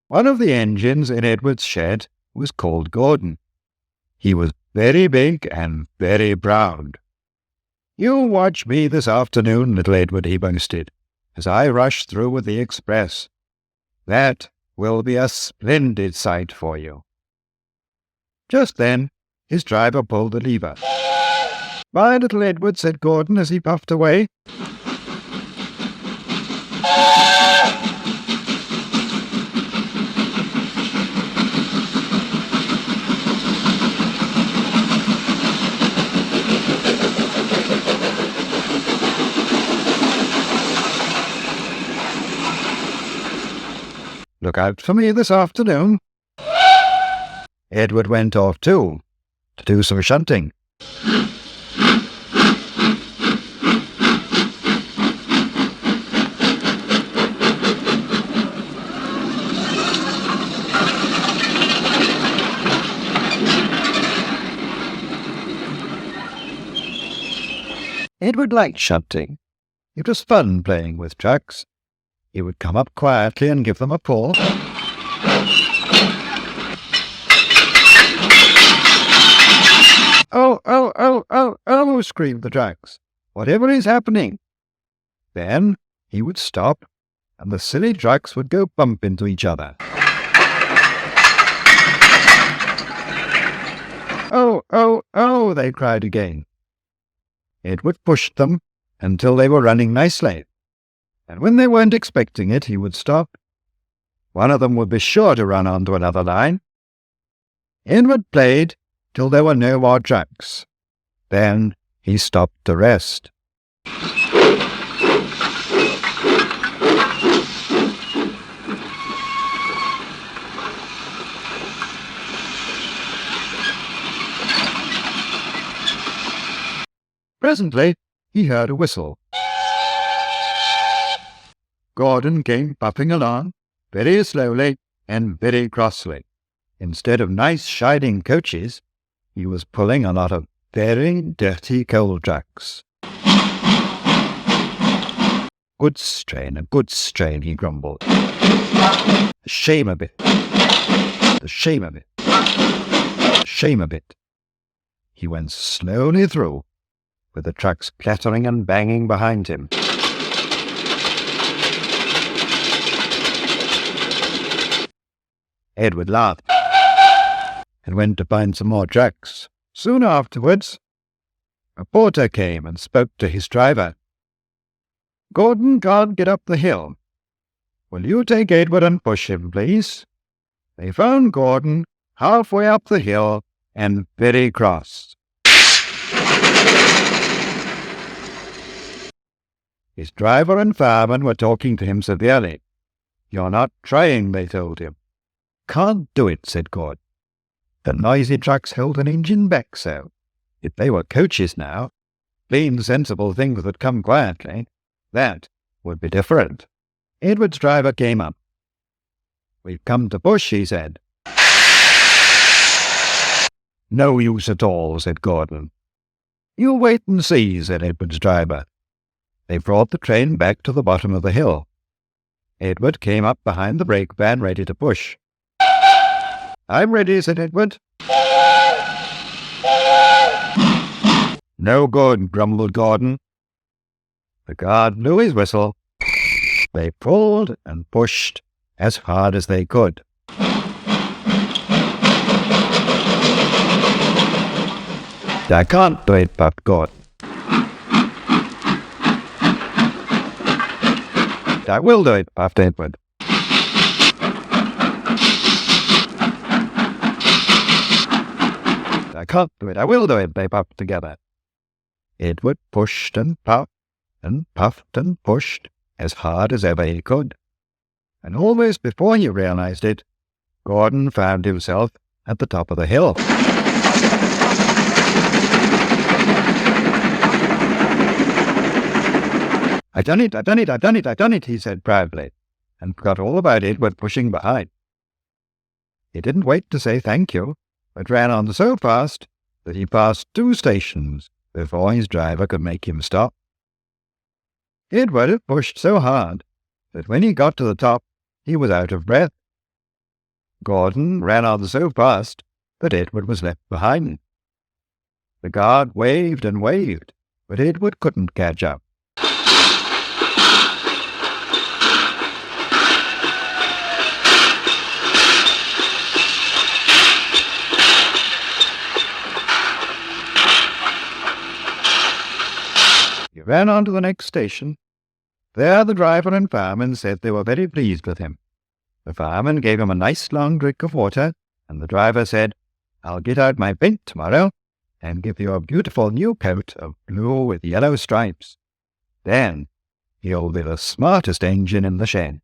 One of the engines in Edward's shed was called Gordon. He was very big and very proud. "You watch me this afternoon, little Edward," he boasted, "as I rush through with the express. That will be a splendid sight for you." Just then, his driver pulled the lever. "Bye, little Edward," said Gordon as he puffed away. "Look out for me this afternoon." Edward went off too, to do some shunting. Edward liked shunting. It was fun playing with trucks. He would come up quietly and give them a pull. "Oh, oh, oh, oh, oh," screamed the trucks. "Whatever is happening?" Then he would stop, and the silly trucks would go bump into each other. "Oh, oh, oh," they cried again. Edward pushed them until they were running nicely, and when they weren't expecting it, he would stop. One of them would be sure to run onto another line. Edward played till there were no more trucks. Then he stopped to rest. Presently he heard a whistle. Gordon came puffing along, very slowly and very crossly. Instead of nice shining coaches, he was pulling a lot of very dirty coal trucks. "Good strain, a good strain," he grumbled. "The shame of it. The shame of it. The shame of it." He went slowly through, with the trucks clattering and banging behind him. Edward laughed and went to find some more trucks. Soon afterwards, a porter came and spoke to his driver. "Gordon can't get up the hill. Will you take Edward and push him, please?" They found Gordon halfway up the hill and very cross. His driver and fireman were talking to him severely. "You're not trying," they told him. "Can't do it," said Gordon. "The noisy trucks held an engine back so. If they were coaches now, clean, sensible things would come quietly. That would be different." Edward's driver came up. "We've come to push," he said. "No use at all," said Gordon. "You wait and see," said Edward's driver. They brought the train back to the bottom of the hill. Edward came up behind the brake van ready to push. "I'm ready," said Edward. "No good," grumbled Gordon. The guard blew his whistle. They pulled and pushed as hard as they could. "I can't do it," puffed Gordon. "I will do it," puffed Edward. "I can't do it, I will do it," they puffed together. Edward pushed and puffed and pushed as hard as ever he could. And almost before he realized it, Gordon found himself at the top of the hill. "I've done it, I've done it, I've done it, I've done it," he said proudly, and forgot all about Edward pushing behind. He didn't wait to say thank you, but ran on so fast that he passed 2 stations before his driver could make him stop. Edward had pushed so hard that when he got to the top, he was out of breath. Gordon ran on so fast that Edward was left behind. The guard waved and waved, but Edward couldn't catch up. He ran on to the next station. There the driver and fireman said they were very pleased with him. The fireman gave him a nice long drink of water, and the driver said, "I'll get out my paint tomorrow and give you a beautiful new coat of blue with yellow stripes. Then you'll be the smartest engine in the shed."